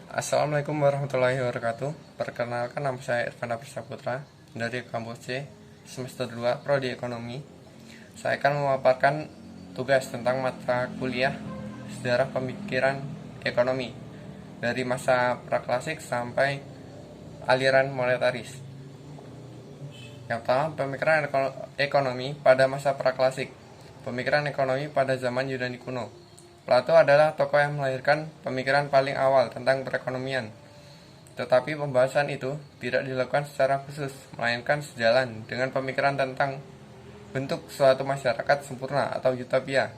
Assalamualaikum warahmatullahi wabarakatuh. Perkenalkan, nama saya Irfan Saputra dari kampus C semester 2 Prodi Ekonomi. Saya akan memaparkan tugas tentang mata kuliah sejarah pemikiran ekonomi dari masa praklasik sampai aliran monetaris. Yang pertama, pemikiran ekonomi pada masa praklasik. Pemikiran ekonomi pada zaman Yunani kuno. Plato adalah tokoh yang melahirkan pemikiran paling awal tentang perekonomian. Tetapi pembahasan itu tidak dilakukan secara khusus, melainkan sejalan dengan pemikiran tentang bentuk suatu masyarakat sempurna atau utopia.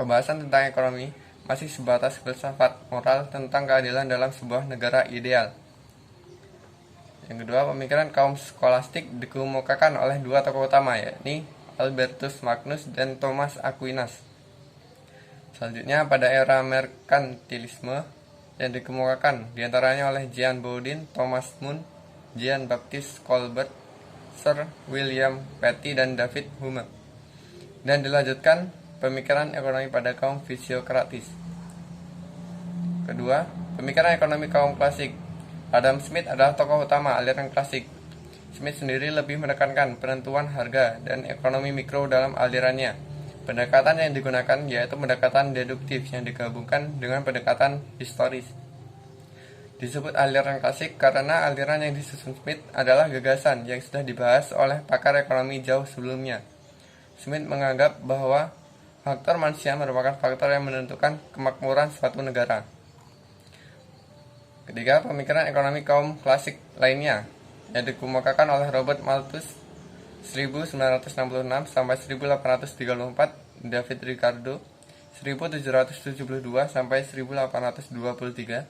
Pembahasan tentang ekonomi masih sebatas filsafat moral tentang keadilan dalam sebuah negara ideal. Yang kedua, pemikiran kaum skolastik dikemukakan oleh dua tokoh utama, yakni Albertus Magnus dan Thomas Aquinas. Selanjutnya, pada era merkantilisme yang dikemukakan diantaranya oleh Jean Bodin, Thomas More, Jean Baptiste Colbert, Sir William Petty, dan David Hume. Dan dilanjutkan pemikiran ekonomi pada kaum fisiokratis. Kedua, pemikiran ekonomi kaum klasik. Adam Smith adalah tokoh utama aliran klasik. Smith sendiri lebih menekankan penentuan harga dan ekonomi mikro dalam alirannya. Pendekatan yang digunakan yaitu pendekatan deduktif yang digabungkan dengan pendekatan historis. Disebut aliran klasik karena aliran yang disusun Smith adalah gagasan yang sudah dibahas oleh pakar ekonomi jauh sebelumnya. Smith menganggap bahwa faktor manusia merupakan faktor yang menentukan kemakmuran suatu negara. Ketiga, pemikiran ekonomi kaum klasik lainnya yang dikemukakan oleh Robert Malthus 1966 sampai 1834, David Ricardo 1772 sampai 1823,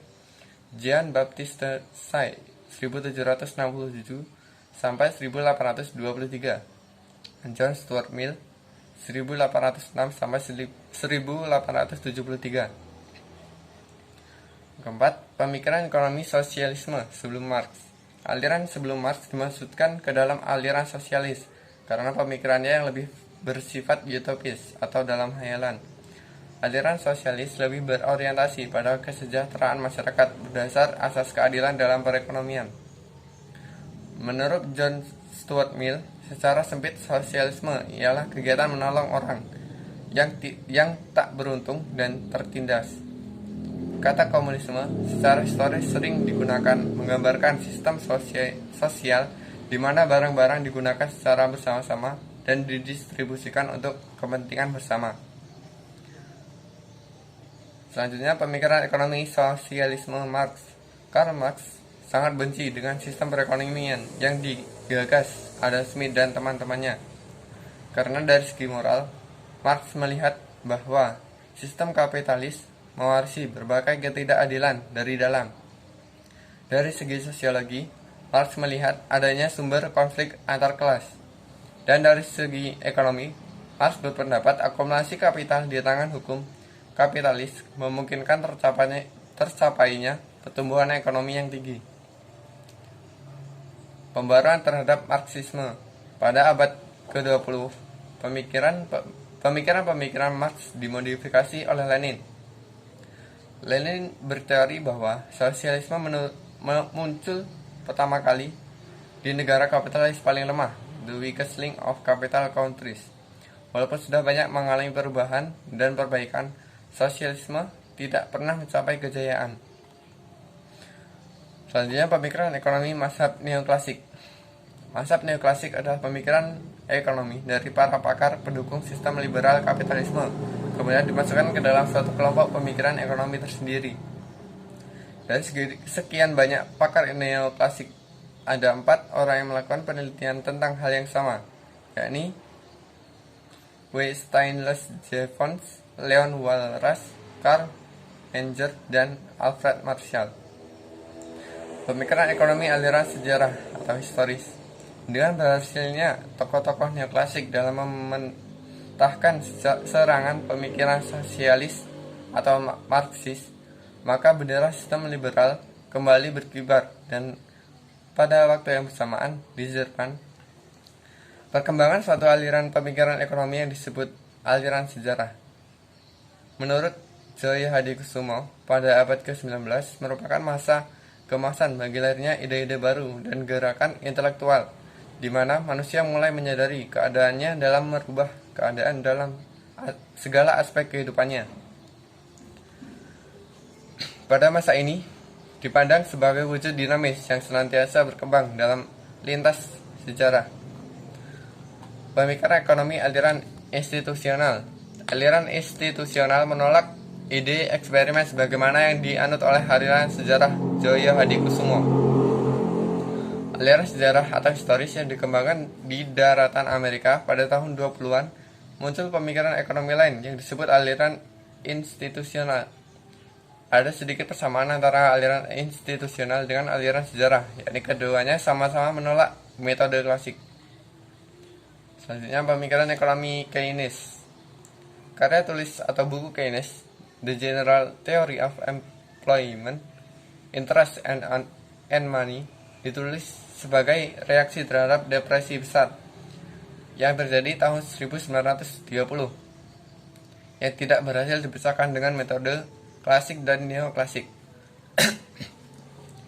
Jean Baptiste Say 1767 sampai 1823, John Stuart Mill 1806 sampai 1873. Keempat, pemikiran ekonomi sosialisme sebelum Marx. Aliran sebelum Marx dimaksudkan ke dalam aliran sosialis karena pemikirannya yang lebih bersifat utopis atau dalam hayalan. Aliran sosialis lebih berorientasi pada kesejahteraan masyarakat berdasar asas keadilan dalam perekonomian. Menurut John Stuart Mill, secara sempit sosialisme ialah kegiatan menolong orang yang tak beruntung dan tertindas. Kata komunisme secara historis sering digunakan menggambarkan sistem sosial di mana barang-barang digunakan secara bersama-sama dan didistribusikan untuk kepentingan bersama. Selanjutnya, pemikiran ekonomi sosialisme Marx. Karl Marx sangat benci dengan sistem perekonomian yang digagas Adam Smith dan teman-temannya. Karena dari segi moral, Marx melihat bahwa sistem kapitalis mewarisi berbagai ketidakadilan dari dalam. Dari segi sosiologi, Marx melihat adanya sumber konflik antar kelas. Dan dari segi ekonomi, Marx berpendapat akumulasi kapital di tangan hukum kapitalis memungkinkan tercapainya pertumbuhan ekonomi yang tinggi. Pembaruan terhadap Marxisme. Pada abad ke-20, pemikiran Marx dimodifikasi oleh Lenin. Lenin berteori bahwa sosialisme muncul pertama kali di negara kapitalis paling lemah, the weakest link of capital countries. Walaupun sudah banyak mengalami perubahan dan perbaikan, sosialisme tidak pernah mencapai kejayaan. Selanjutnya, pemikiran ekonomi mazhab neoklasik. Mazhab neoklasik adalah pemikiran ekonomi dari para pakar pendukung sistem liberal kapitalisme, kemudian dimasukkan ke dalam suatu kelompok pemikiran ekonomi tersendiri. Dari sekian banyak pakar neoklasik, ada 4 orang yang melakukan penelitian tentang hal yang sama, yakni W. Steinles Jevons, Leon Walras, Karl Enger, dan Alfred Marshall. Pemikiran ekonomi aliran sejarah atau historis. Dengan berhasilnya tokoh-tokoh neoklasik dalam mementahkan serangan pemikiran sosialis atau Marxis, maka bendera sistem liberal kembali berkibar dan pada waktu yang bersamaan di Jerman, perkembangan suatu aliran pemikiran ekonomi yang disebut aliran sejarah. Menurut Joyo Hadikusumo pada abad ke-19 merupakan masa kemasan bagi lahirnya ide-ide baru dan gerakan intelektual, di mana manusia mulai menyadari keadaannya dalam merubah keadaan dalam segala aspek kehidupannya. Pada masa ini, dipandang sebagai wujud dinamis yang senantiasa berkembang dalam lintas sejarah. Pemikiran ekonomi aliran institusional. Aliran institusional menolak ide eksperimen sebagaimana yang dianut oleh aliran sejarah Joyo Hadikusumo. Aliran sejarah atau historis yang dikembangkan di daratan Amerika pada tahun 20-an, muncul pemikiran ekonomi lain yang disebut aliran institusional. Ada sedikit persamaan antara aliran institusional dengan aliran sejarah, yakni keduanya sama-sama menolak metode klasik. Selanjutnya, pemikiran ekonomi Keynes. Karya tulis atau buku Keynes, The General Theory of Employment, Interest and Money, ditulis sebagai reaksi terhadap depresi besar yang terjadi tahun 1930, yang tidak berhasil dipecahkan dengan metode klasik dan neoklasik.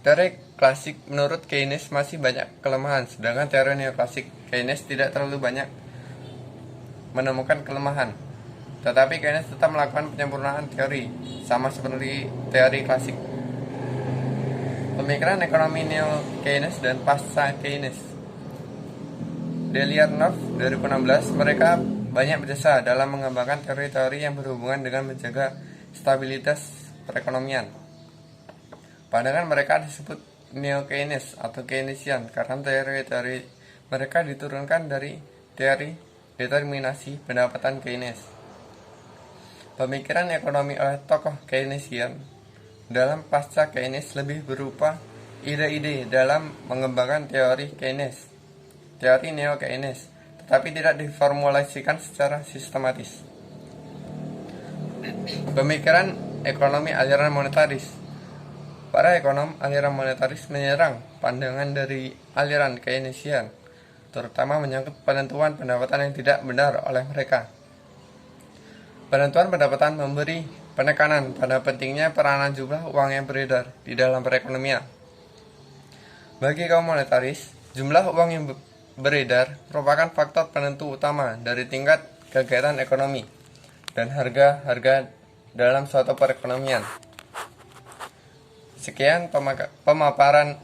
Teori klasik menurut Keynes masih banyak kelemahan, sedangkan teori neoklasik Keynes tidak terlalu banyak menemukan kelemahan. Tetapi Keynes tetap melakukan penyempurnaan teori, sama seperti teori klasik. Pemikiran ekonomi neo-Keynes dan pasca-Keynes. Deliarnov 2016, mereka banyak berjasa dalam mengembangkan teori-teori yang berhubungan dengan menjaga stabilitas perekonomian. Pandangan mereka disebut neo-Keynes atau Keynesian karena teori-teori mereka diturunkan dari teori determinasi pendapatan Keynes. Pemikiran ekonomi oleh tokoh Keynesian dalam pasca Keynes lebih berupa ide-ide dalam mengembangkan teori Keynes, teori neo-Keynes, tetapi tidak diformulasikan secara sistematis. Pemikiran ekonomi aliran monetaris. Para ekonom aliran monetaris menyerang pandangan dari aliran Keynesian, terutama menyangkut penentuan pendapatan yang tidak benar oleh mereka. Penentuan pendapatan memberi penekanan pada pentingnya peranan jumlah uang yang beredar di dalam perekonomian. Bagi kaum monetaris, jumlah uang yang beredar merupakan faktor penentu utama dari tingkat kegiatan ekonomi dan harga-harga dalam suatu perekonomian. Sekian pemaparan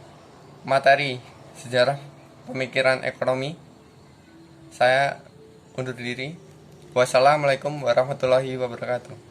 materi sejarah pemikiran ekonomi. Saya undur diri. Wassalamualaikum warahmatullahi wabarakatuh.